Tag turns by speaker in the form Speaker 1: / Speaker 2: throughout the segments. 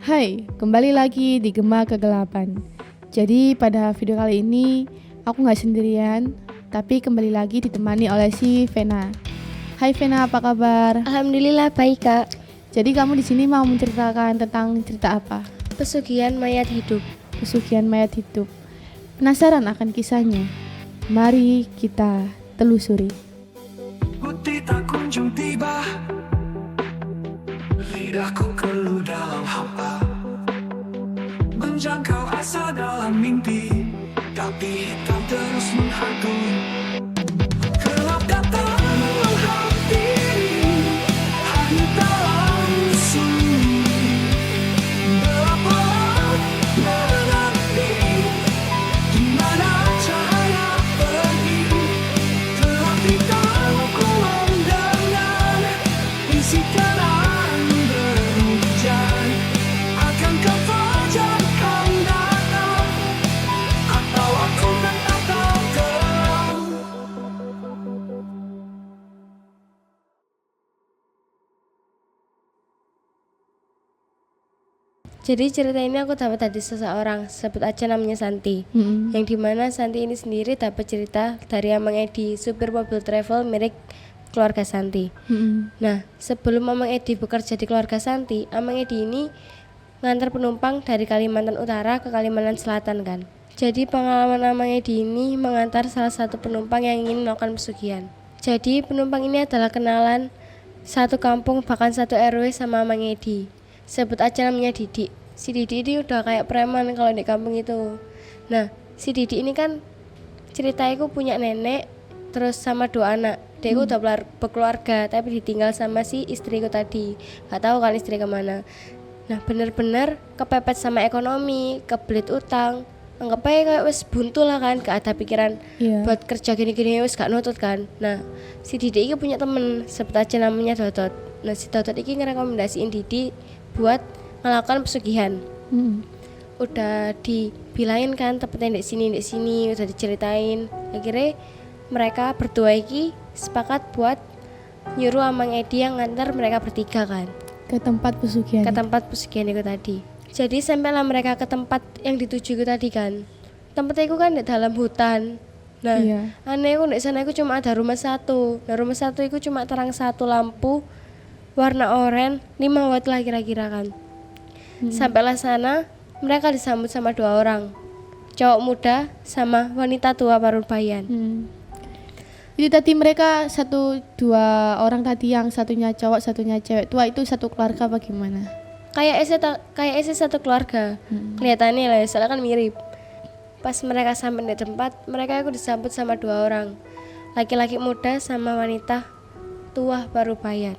Speaker 1: Hai, kembali lagi di Gema Kegelapan. Jadi pada video kali ini aku nggak sendirian, tapi kembali lagi ditemani oleh si Vena. Hai Vena, apa kabar?
Speaker 2: Alhamdulillah baik kak.
Speaker 1: Jadi kamu di sini mau menceritakan tentang cerita apa?
Speaker 2: Pesugihan mayat hidup.
Speaker 1: Pesugihan mayat hidup. Penasaran akan kisahnya? Mari kita telusuri.
Speaker 3: Putih tak kunjung tiba, lidahku keluh dalam hampa, menjangkau asa dalam mimpi, tapi hitam terus menghantui. Gelap datang menghampiri, hanyut dalam sunyi. Berapa menanti, di mana cahaya pergi. Gelap hidupku mendengar bisikan angin berhujan. Akankah fajar kau datang, atau aku tetap tak gelap?
Speaker 2: Jadi cerita ini aku dapat dari seseorang, sebut aja namanya Santi. Yang dimana Santi ini sendiri dapat cerita dari Amang Edi, supir mobil travel milik keluarga Santi. Nah, sebelum Amang Edi bekerja di keluarga Santi, Amang Edi ini ngantar penumpang dari Kalimantan Utara ke Kalimantan Selatan kan. Jadi pengalaman Amang Edi ini mengantar salah satu penumpang yang ingin melakukan pesugihan. Jadi penumpang ini adalah kenalan satu kampung bahkan satu RW sama Amang Edi. Sebut aja namanya Didi. Si Didi ini udah kayak preman kalau di kampung itu. Nah, si Didi ini kan ceritanya punya nenek terus sama dua anak. Dia udah berkeluarga tapi ditinggal sama si istriku tadi. Gak tahu kan istri kemana. Nah, bener-bener kepepet sama ekonomi, kebelit utang. Anggap aja kayak wes buntu lah kan, gak ada pikiran buat kerja gini-gini wes gak nutut kan. Nah, si Didi ini punya temen, sebut aja namanya Dodot. Nah, si Dodot ini ngerekomendasiin Didi buat melakukan pesugihan. Udah dibilangin kan tempatnya di sini, udah diceritain. Akhirnya mereka berdua ini sepakat buat nyuruh Amang Edi yang ngantar mereka bertiga kan
Speaker 1: Ke tempat pesugihan.
Speaker 2: ke tempat pesugihan itu tadi. Jadi sampailah mereka ke tempat yang dituju itu tadi kan. Tempatnya itu kan di dalam hutan. Nah, aneh aku di sana itu cuma ada rumah satu. Nah, rumah satu itu cuma terang satu lampu warna oranye 5 watt lah kira-kira kan. Sampailah sana, mereka disambut sama dua orang, cowok muda sama wanita tua parubaya.
Speaker 1: Jadi tadi mereka dua orang tadi, yang satunya cowok satunya cewek tua, itu satu keluarga apa gimana?
Speaker 2: Kayak ese satu keluarga. Kelihatannya lah, soalnya kan mirip. Pas mereka sampai di tempat, mereka itu disambut sama dua orang, laki-laki muda sama wanita tua parubaya.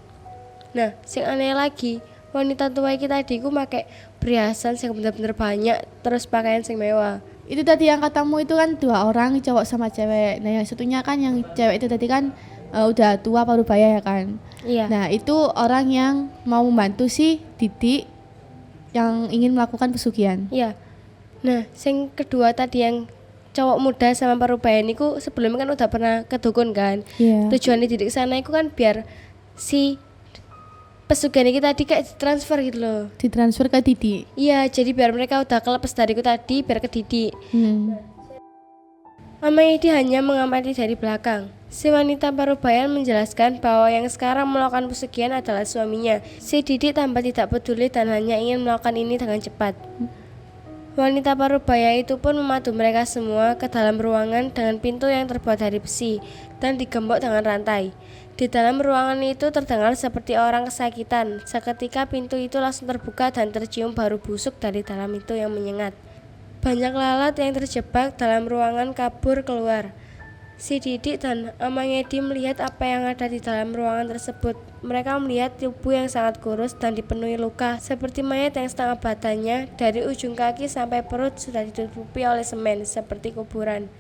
Speaker 2: Nah, sing aneh lagi, wanita tua iki tadi ku pakai perhiasan sing bener-bener banyak, terus pakaian sing mewah.
Speaker 1: Itu tadi yang katamu itu kan dua orang, cowok sama cewek. Nah yang satunya kan, yang cewek itu tadi kan udah tua parubaya ya kan.
Speaker 2: Iya.
Speaker 1: Nah itu orang yang mau membantu si Didi yang ingin melakukan pesugihan.
Speaker 2: Iya. Nah, sing kedua tadi yang cowok muda sama parubaya niku sebelumnya kan udah pernah ke dukun kan.
Speaker 1: Iya.
Speaker 2: Tujuan Didi ke sana iku kan biar si pesugihan ini tadi kayak ditransfer gitu loh.
Speaker 1: Ditransfer ke Didi.
Speaker 2: Iya, jadi biar mereka udah kelepas dariku tadi, biar ke Didi. Amang Edi hanya mengamati dari belakang. Si wanita parubaya menjelaskan bahwa yang sekarang melakukan pesugihan adalah suaminya. Si Didi tampak tidak peduli dan hanya ingin melakukan ini dengan cepat. Wanita parubaya itu pun memadu mereka semua ke dalam ruangan dengan pintu yang terbuat dari besi dan digembok dengan rantai. Di dalam ruangan itu terdengar seperti orang kesakitan. Seketika pintu itu langsung terbuka dan tercium bau busuk dari dalam itu yang menyengat. Banyak lalat yang terjebak dalam ruangan kabur keluar. Si Didi dan Amang Edi melihat apa yang ada di dalam ruangan tersebut. Mereka melihat tubuh yang sangat kurus dan dipenuhi luka, seperti mayat yang setengah badannya dari ujung kaki sampai perut sudah ditutupi oleh semen, seperti kuburan.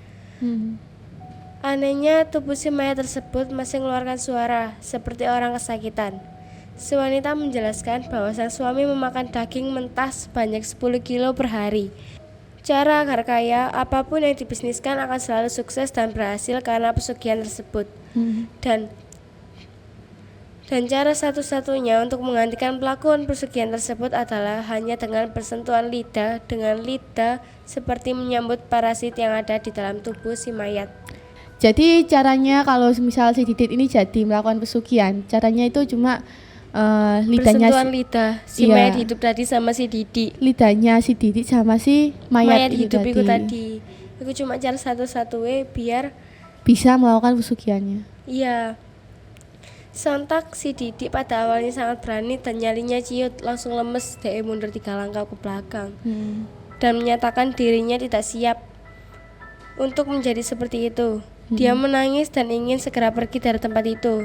Speaker 2: Anehnya, tubuh si mayat tersebut masih mengeluarkan suara, seperti orang kesakitan. Si wanita menjelaskan bahwa sang suami memakan daging mentah sebanyak 10 kilo per hari. Cara agar kaya, apapun yang dibisniskan akan selalu sukses dan berhasil karena pesugihan tersebut. Dan Dan cara satu-satunya untuk menggantikan pelakuan pesugihan tersebut adalah hanya dengan bersentuhan lidah dengan lidah seperti menyambut parasit yang ada di dalam tubuh si mayat.
Speaker 1: Jadi caranya kalau misal si Didit ini jadi melakukan pesugihan, caranya itu cuma lidahnya
Speaker 2: Bersentuhan lidah si
Speaker 1: iya.
Speaker 2: mayat hidup tadi sama si Didi.
Speaker 1: lidahnya si Didit sama si mayat itu
Speaker 2: Hidup itu tadi. Itu cuma cara satu-satunya biar
Speaker 1: bisa melakukan pesugihannya.
Speaker 2: iya. Sontak si Didi pada awalnya sangat berani dan nyalinya ciut, langsung lemes dia mundur 3 langkah ke belakang dan menyatakan dirinya tidak siap untuk menjadi seperti itu. Dia menangis dan ingin segera pergi dari tempat itu.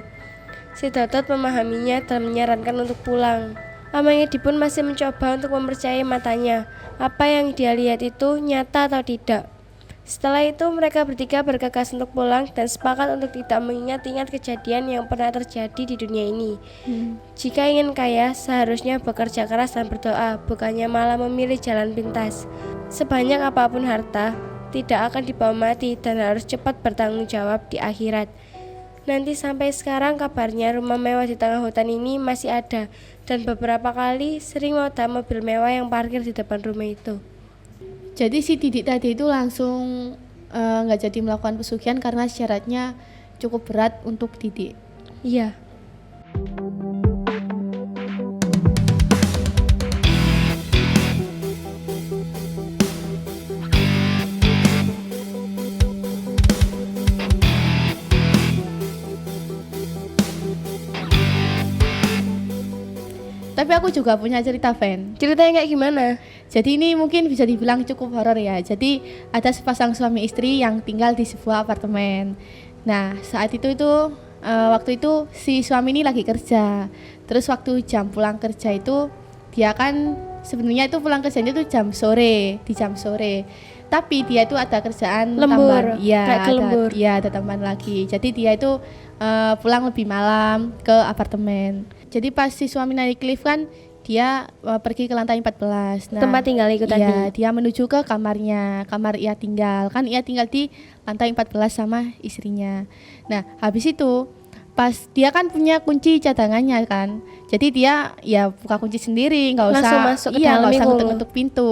Speaker 2: Si Dodot memahaminya dan menyarankan untuk pulang. Amang Edi pun masih mencoba untuk mempercayai matanya. Apa yang dia lihat itu nyata atau tidak. Setelah itu mereka bertiga bergegas untuk pulang dan sepakat untuk tidak mengingat-ingat kejadian yang pernah terjadi di dunia ini. Jika ingin kaya, seharusnya bekerja keras dan berdoa, bukannya malah memilih jalan pintas. Sebanyak apapun harta, tidak akan dibawa mati dan harus cepat bertanggung jawab di akhirat. Nanti sampai sekarang kabarnya rumah mewah di tengah hutan ini masih ada dan beberapa kali sering ada mobil mewah yang parkir di depan rumah itu.
Speaker 1: Jadi si Didit tadi itu langsung nggak jadi melakukan pesugihan karena syaratnya cukup berat untuk Didit.
Speaker 2: Iya.
Speaker 1: Tapi aku juga punya cerita, Ven.
Speaker 2: Ceritanya kayak gimana?
Speaker 1: Jadi ini mungkin bisa dibilang cukup horor ya. Jadi ada sepasang suami istri yang tinggal di sebuah apartemen. Nah saat itu waktu itu si suami ini lagi kerja. Terus waktu jam pulang kerja itu dia kan sebenarnya itu pulang kerjanya itu jam sore, di jam sore. Tapi dia itu ada kerjaan
Speaker 2: Lembur,
Speaker 1: tambahan. Iya,
Speaker 2: kayak ke lembur.
Speaker 1: ada tambahan lagi. Jadi dia itu pulang lebih malam ke apartemen. Jadi pas si suami naik lift kan dia pergi ke lantai 14. Nah,
Speaker 2: Tempat tinggal itu tadi.
Speaker 1: iya, dia menuju ke kamarnya, kamar ia tinggal. Kan ia tinggal di lantai 14 sama istrinya. Nah, habis itu pas dia kan punya kunci cadangannya kan. Jadi dia ya buka kunci sendiri, nggak usah
Speaker 2: Langsung masuk ke dalam
Speaker 1: nggak usah
Speaker 2: itu.
Speaker 1: ngetuk-ngetuk pintu.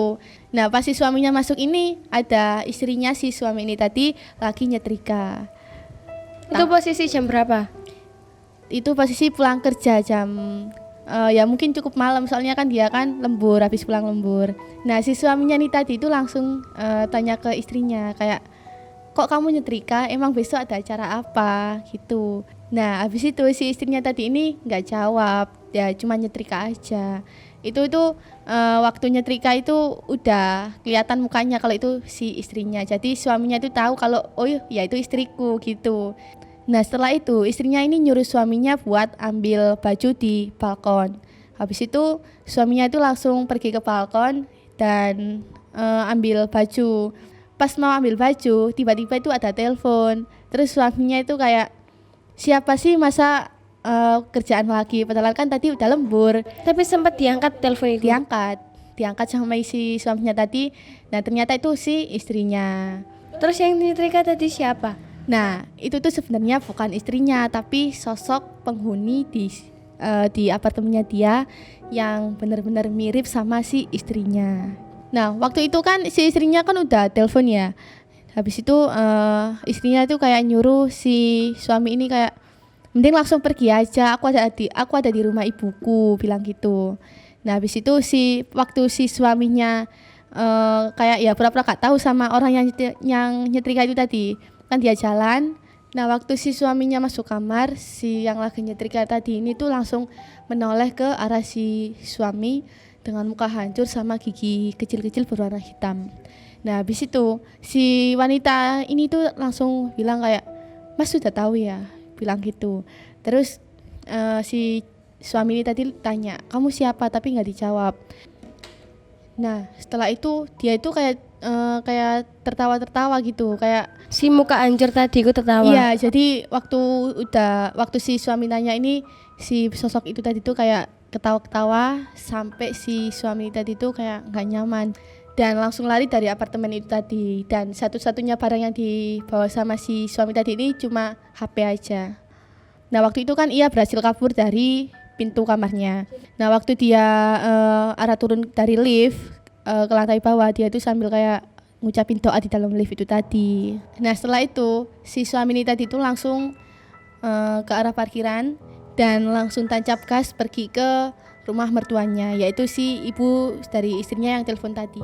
Speaker 1: Nah, pas si suaminya masuk ini ada istrinya si suami ini tadi lagi nyetrika.
Speaker 2: Itu posisi jam berapa?
Speaker 1: Itu posisi pulang kerja jam ya mungkin cukup malam soalnya kan dia kan lembur, habis pulang lembur. Nah si suaminya nih tadi itu langsung tanya ke istrinya kayak, kok kamu nyetrika, emang besok ada acara apa gitu. Nah habis itu si istrinya tadi ini nggak jawab, ya cuma nyetrika aja. Itu waktu nyetrika itu udah kelihatan mukanya kalau itu si istrinya. Jadi suaminya itu tahu kalau oh ya itu istriku gitu. Nah setelah itu istrinya ini nyuruh suaminya buat ambil baju di balkon. Habis itu suaminya itu langsung pergi ke balkon dan ambil baju. Pas mau ambil baju tiba-tiba itu ada telepon. Terus suaminya itu kayak, siapa sih masa kerjaan lagi, padahal kan tadi udah lembur.
Speaker 2: Tapi sempat diangkat telepon itu.
Speaker 1: Diangkat sama si suaminya tadi. Nah ternyata itu si istrinya.
Speaker 2: Terus yang nyetrika tadi siapa?
Speaker 1: Nah itu tuh sebenarnya bukan istrinya tapi sosok penghuni di apartemennya dia yang benar-benar mirip sama si istrinya. Nah waktu itu kan si istrinya kan udah telepon ya. Habis itu istrinya tuh kayak nyuruh si suami ini kayak, mending langsung pergi aja, aku ada di rumah ibuku, bilang gitu. Nah habis itu waktu si suaminya kayak ya pura-pura gak tahu sama orang yang nyetrika itu tadi, kan dia jalan. Nah waktu si suaminya masuk kamar, si yang lagi nyetrika tadi ini tuh langsung menoleh ke arah si suami dengan muka hancur sama gigi kecil-kecil berwarna hitam. Nah habis itu si wanita ini tuh langsung bilang kayak, Mas sudah tahu ya, bilang gitu. Terus si suami ini tadi tanya, kamu siapa, tapi nggak dijawab. Nah setelah itu dia itu kayak tertawa gitu, kayak
Speaker 2: Si muka hancur tadi ku tertawa.
Speaker 1: iya. Jadi waktu si suami nanya ini, si sosok itu tadi tuh kayak ketawa-ketawa sampai si suami tadi tuh kayak nggak nyaman dan langsung lari dari apartemen itu tadi. Dan satu-satunya barang yang dibawa sama si suami tadi ini cuma HP aja. Nah waktu itu kan ia berhasil kabur dari pintu kamarnya. Nah waktu dia arah turun dari lift ke lantai bawah, dia tuh sambil kayak ngucapin doa di dalam lift itu tadi. Nah setelah itu si suami ini tadi tuh langsung ke arah parkiran dan langsung tancap gas pergi ke rumah mertuanya, yaitu si ibu dari istrinya yang telepon tadi.